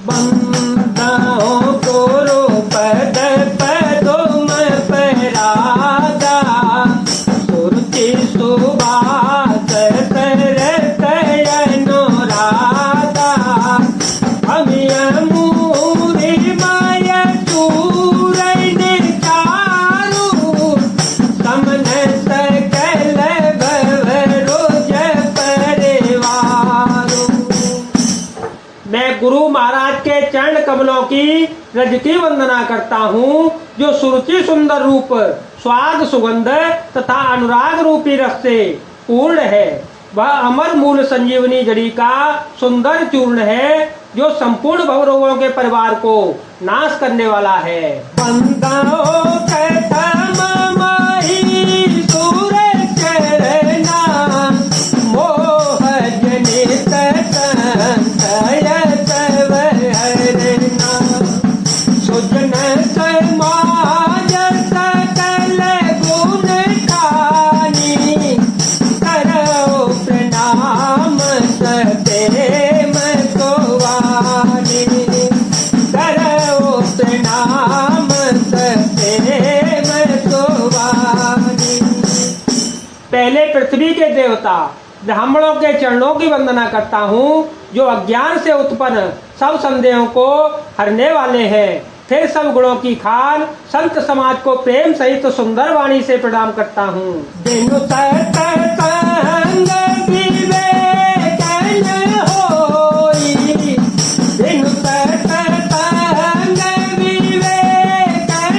बंदाओं को रो पद पदों में पहरादा सुरुचि सुबास सरत अनुराधा अमियमूरी माय चूरन चारू समन सकल भवरोज परिवारो। मैं गुरु महाराज के चरण कमलों की रज की वंदना करता हूँ, जो सुरुचि सुंदर रूप स्वाद सुगंध तथा अनुराग रूपी रस से पूर्ण है। वह अमर मूल संजीवनी जड़ी का सुंदर चूर्ण है, जो संपूर्ण भवरोगों के परिवार को नाश करने वाला है। बंदाओ प्रथम माही सुर चरना मोह जनित संशय सब हरना सुजन समाज सकल गुण खानी करो प्रणाम सप्रेम सोवानी करो प्रणाम सप्रेम सोवानी। पहले पृथ्वी के देवता ब्राह्मणों के चरणों की वंदना करता हूँ, जो अज्ञान से उत्पन्न सब संदेहों को हरने वाले हैं। फिर सब गुणों की खान संत समाज को प्रेम सहित सुंदर वाणी से प्रणाम करता हूँ। बिनु सत्संग विवेकन होई, बिनु सत्संग विवेकन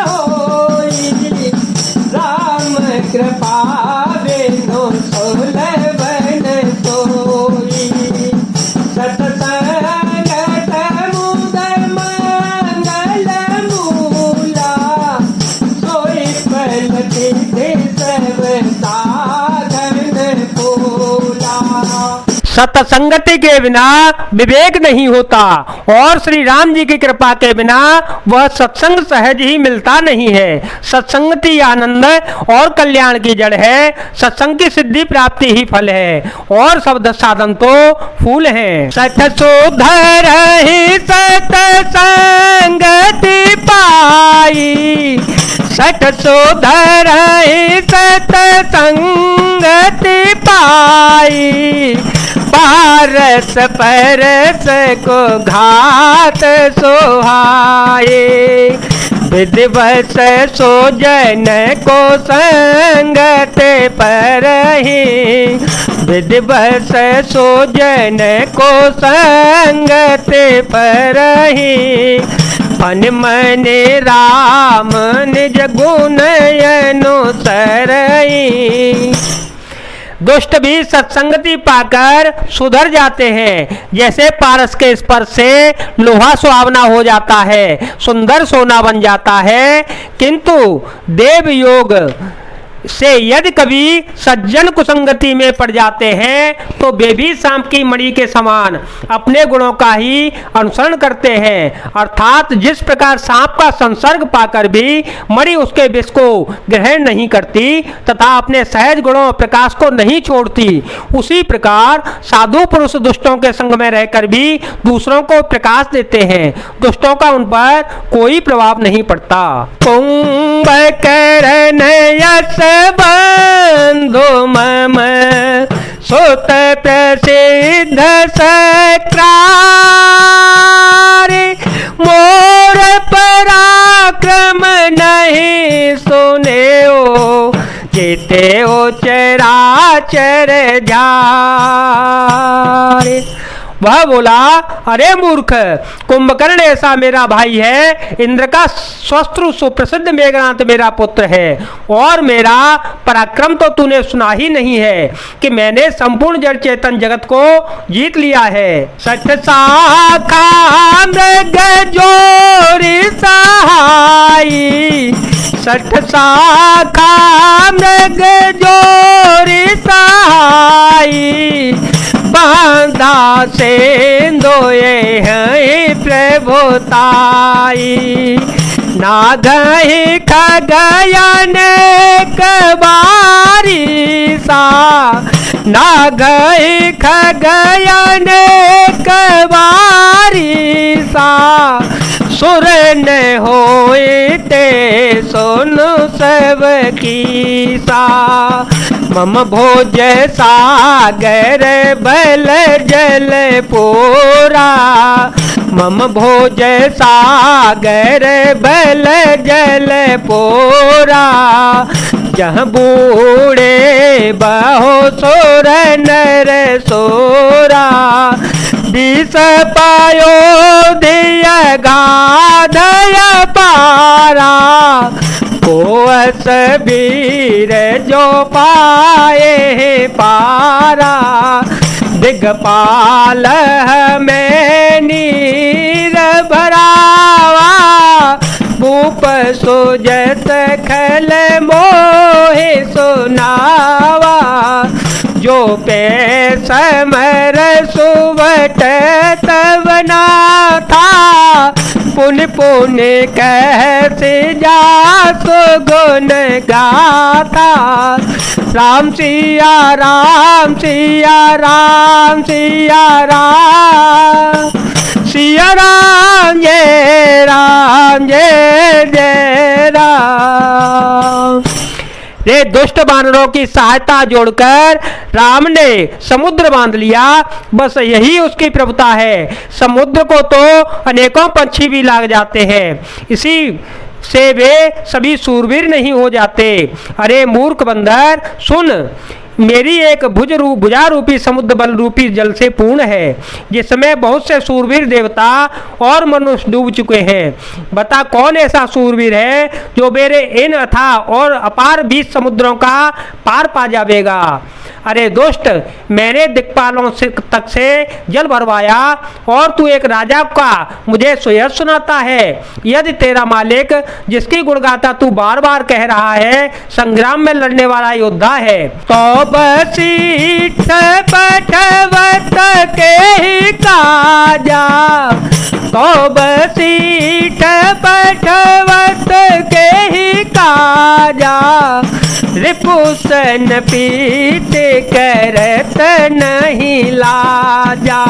होई, राम कृपा बिनु सोलवन सोई। सत्संगत मुदर मंगल मूला, सोई पलटि सब साधन फूला। सत्संगति के बिना विवेक नहीं होता और श्री राम जी की कृपा के बिना वह सत्संग सहज ही मिलता नहीं है। सत्संगति आनंद और कल्याण की जड़ है, सत्संग की सिद्धि प्राप्ति ही फल है और शब्द साधन तो फूल है। सत सुधर ही सत्संगति पाई, सत सुधर ही सत्संगति पाई, पारस परस को घात सोहाए, विधिवत सोजन को संगत परहि, विधिवत सोजन को संगत परहि, फन मन राम निज गुण अनुसरई। दुष्ट भी सत्संगति पाकर सुधर जाते हैं, जैसे पारस के स्पर्श से लोहा सुहावना हो जाता है, सुंदर सोना बन जाता है। किंतु देव योग से यदि कभी सज्जन कुसंगति में पड़ जाते हैं तो वे भी सांप की मणि के समान अपने गुणों का ही अनुसरण करते हैं। अर्थात जिस प्रकार सांप का संसर्ग पाकर भी मणि उसके विष को ग्रहण नहीं करती तथा अपने सहज गुणों प्रकाश को नहीं छोड़ती, उसी प्रकार साधु पुरुष दुष्टों के संग में रहकर भी दूसरों को प्रकाश देते हैं। दुष्टों का उन पर कोई प्रभाव नहीं पड़ता। कुंभकर्ण यश बंधु मम सुत प्रसिद्ध सक्रारि, मोर पराक्रम नहीं सुनेओ, जेते ओ चराचर जारे। वह बोला, अरे मूर्ख, कुंभकर्ण ऐसा मेरा भाई है, इंद्र का शस्त्रु सुप्रसिद्ध मेघनाथ मेरा पुत्र है, और मेरा पराक्रम तो तूने सुना ही नहीं है कि मैंने संपूर्ण जड़ चेतन जगत को जीत लिया है। सठ शाखा मृग जोरी सहाई, सठ शाखा मृग जोरी सहाई, बांधा सेंदोए हैं प्रभुताई, नागहि खगयन कबारी सा, नागहि खगयन कबारी की सा। मम भोज सागर बल जल पूरा, मम भोज सागर बल जल पूरा। जहाँ बूढ़े बहो सोर नर सोरा, दिस पायो दिया गाधय पारा। कोस वीर जो पाए पारा, दिगपाल में नीर भरावा। भूप सुजत खल मोहे सुनावा, जो पे समर सुवट तवना था। पुन पुन कहते जा सुगुन गाथा। राम सिया राम सिया राम सिया राम, सिया राम जय जय राम। रे दुष्ट वानरों की सहायता जोड़कर राम ने समुद्र बांध लिया। बस यही उसकी प्रभुता है। समुद्र को तो अनेकों पंछी भी लाग जाते हैं, इसी से वे सभी सूरवीर नहीं हो जाते। अरे मूर्ख बंदर सुन, मेरी एक भुजा रूपी समुद्र बल रूपी जल से पूर्ण है, जिसमें बहुत से सूरवीर देवता और मनुष्य डूब चुके हैं। बता कौन ऐसा सूरवीर है जो मेरे इन अथाह और अपार 20 समुद्रों का पार पा जावेगा। अरे दुष्ट, मैंने दिक्पालों से तक से जल भरवाया और तू एक राजा का मुझे सुयश सुनाता है। यदि तेरा मालिक, जिसकी गुणगाथा तू बार बार कह रहा है, संग्राम में लड़ने वाला योद्धा है, तो बसीठ पठवत के ही काजा। तो बसीठ पठवत के ही काजा। रिपुसन पीत करत नहीं लाजा।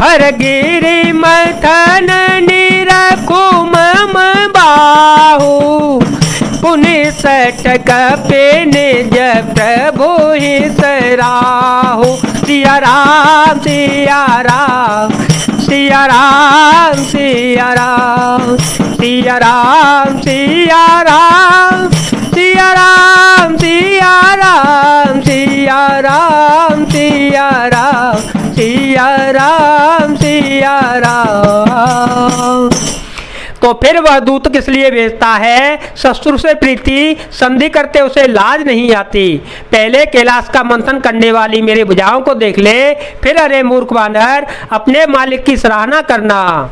हर गिरि मथन निरखु मम बाहु। पुनि सठ कपे निज प्रभु ही सराहु। सिया राम सिया राम, सिया राम सिया राम, सिया राम सिया राम, सिया राम सिया राम, सिया राम सिया राम, सिया राम सिया राम। तो फिर वह दूत किस लिए भेजता है? शत्रु से प्रीति संधि करते उसे लाज नहीं आती। पहले कैलाश का मंथन करने वाली मेरी भुजाओं को देख ले, फिर अरे मूर्ख बानर अपने मालिक की सराहना करना।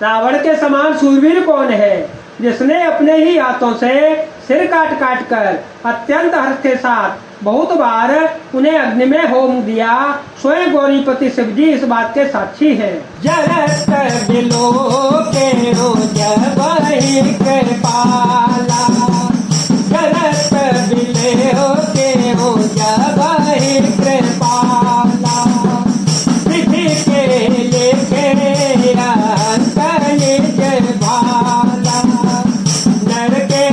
रावण के समान सूरवीर कौन है, जिसने अपने ही हाथों से सिर काट काट कर अत्यंत हर्ष के साथ बहुत बार उन्हें अग्नि में होम दिया। स्वयं गौरीपति शिवजी इस बात के साक्षी हैं। जरत बिलो के कृपाला, जरत बिलो के कृपाला। तिथि के लेके भाला, नर के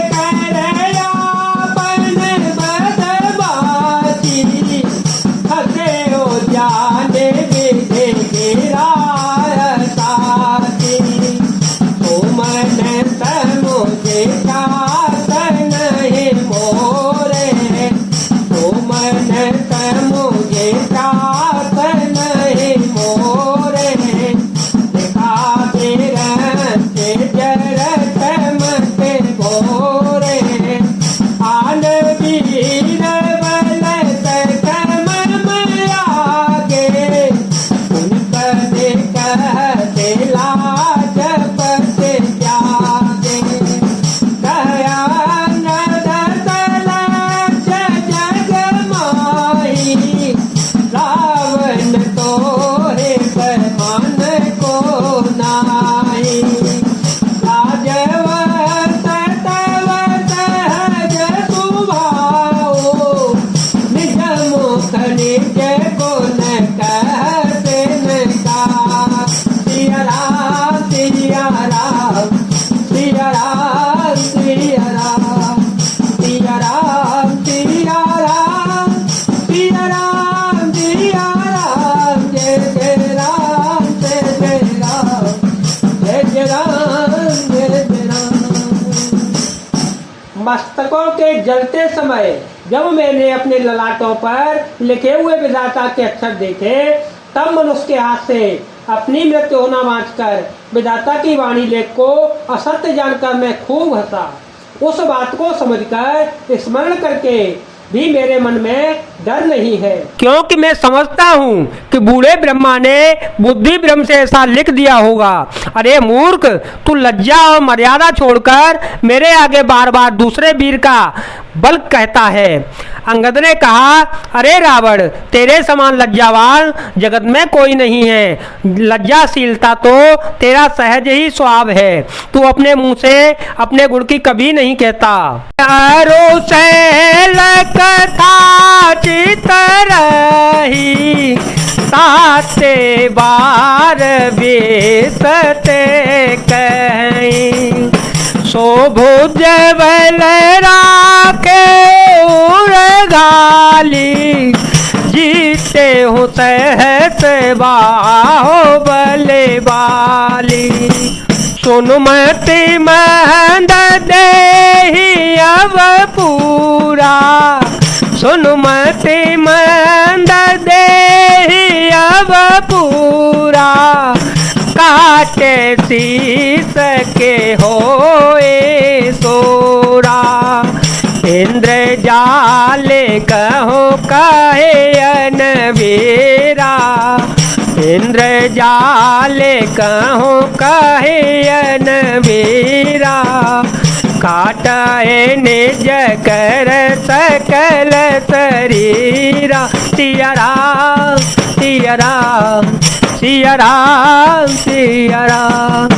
करया बन बदमाशी। हसे हो जाने विधे गिरा साथी। तो मन समुझे शासन ही मोरे। तो मन समुझे शासन ही मोरे। कह समान को नाही। राजवत तव सहज स्वभाव, निज मुख निज गुण कहते न का। सिया राम सिया राम सिया राम सिया राम सिया राम सिया राम सिया राम सिया राम। जय जय राम जय जय राम जय जय राम जय जय राम। मस्तकों के जलते समय जब मैंने अपने ललाटों पर लिखे हुए विधाता के अक्षर देखे, तब मनुष्य के हाथ से अपनी मृत्यु होना वांचकर विधाता की वाणी लेख को असत्य जानकर मैं खूब हंसा। उस बात को समझकर स्मरण करके भी मेरे मन में डर नहीं है, क्योंकि मैं समझता हूँ कि बूढ़े ब्रह्मा ने बुद्धि ब्रह्म से ऐसा लिख दिया होगा। अरे मूर्ख, तू लज्जा और मर्यादा छोड़कर मेरे आगे बार बार दूसरे वीर का बल कहता है। अंगद ने कहा, अरे रावण, तेरे समान लज्जावान जगत में कोई नहीं है। लज्जाशीलता तो तेरा सहज ही स्वभाव है, तू अपने मुंह से अपने गुण की कभी नहीं कहता। कथा चित रही साते बार बेसते कहीं। शोभुज बल राखे गाली, जीते हूँ सहस बाहो बले बाली। सुनुमति महंद देहि अब पूरा, सुनुमति महंद देहि अब पूरा। काटे शीस के होए सोरा, इंद्र जाले कहो कहे अनवीरा। इंद्र जाले कहो कहे अनवीरा। काटे निज कर सकल शरीरा। सिया राम सिया राम सिया राम सिया राम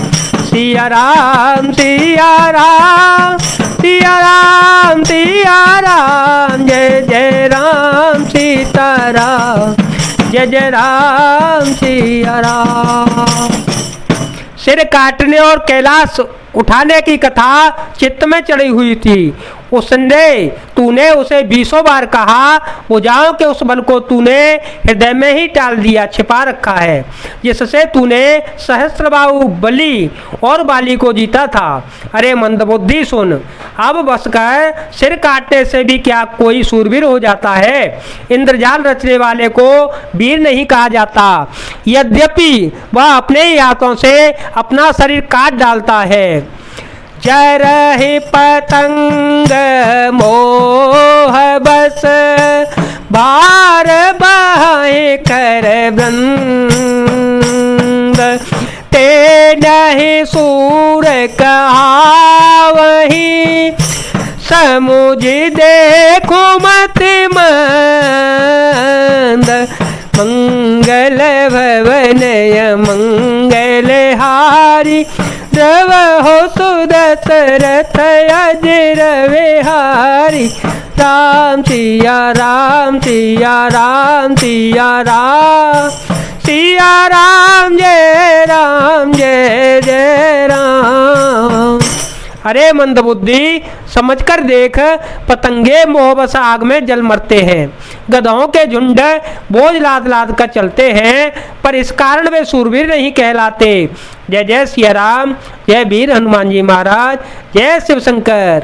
सिया राम सिया राम सिया राम सिया राम। जय जय राम सीताराम जय जय राम सिया राम। सिर काटने और कैलाश उठाने की कथा चित्त में चढ़ी हुई थी। तूने उसे 20 बार कहा, भुजाओं के उस बल को तूने हृदय में ही टाल दिया, छिपा रखा है, जिससे तूने सहस्त्रबाहु बलि और बाली को जीता था। अरे मंदबुद्धि सुन, अब बस कर सिर काटने से भी क्या कोई सूरवीर हो जाता है? इंद्रजाल रचने वाले को वीर नहीं कहा जाता, यद्यपि वह अपने ही हाथों से अपना शरीर काट डालता है। जरहि पतंग मोह बस, बार बाहे कर वृंद। ते नहीं सूर कहावही, समुझ देखो मत मंद। मंगल भवनय मंगल हारी, द्रव हो सुदशरथ अजर विहारी। राम सिया राम सिया राम सिया राम सिया राम जय जय राम। अरे मंदबुद्धि, समझकर देख, पतंगे मोहबस आग में जल मरते हैं, गधों के झुंड बोझ लाद लाद कर चलते हैं, पर इस कारण वे सूरवीर नहीं कहलाते। जय जय सिया राम, जय वीर हनुमान जी महाराज, जय शिव शंकर।